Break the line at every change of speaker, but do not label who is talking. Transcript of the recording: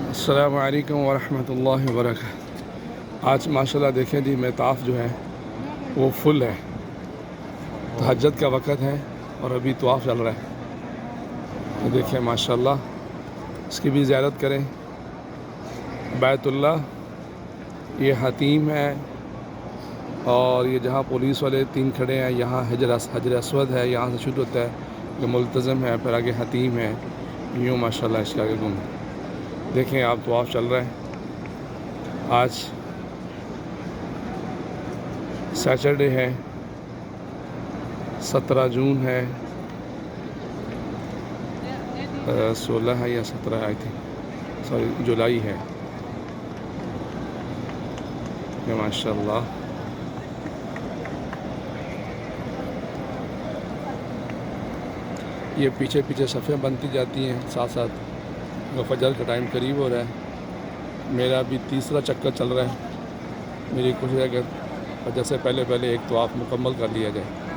अस्सलामु अलैकुम वरहमतुल्लाहि वबरकातुहू। आज माशाल्लाह देखें जी मेताफ़ जो है वो फुल है। तहज्जुद का वक़्त है और अभी तवाफ़ चल रहा है। तो देखें माशाल्लाह, इसकी भी ज़ियारत करें। बैतुल्लाह ये हतीम है और ये जहाँ पुलिस वाले 3 खड़े हैं, यहाँ हजर अस्वद है, यहाँ से शुरू होता है, ये मुल्तज़म है, फिर आगे हतीम है, यूँ माशाल्लाह इसके आगे घूम। देखें आप तवाफ़ चल रहा है। आज सैटरडे है, 17 जून है, 16 है या 17 आई थी, सॉरी जुलाई है। माशाल्लाह ये पीछे पीछे सफ़ें बनती जाती हैं साथ साथ। फजर का टाइम करीब हो रहा है। मेरा भी तीसरा चक्कर चल रहा है। मेरी कोशिश है कि फजर से पहले पहले एक तवाफ़ मुकम्मल कर लिया जाए।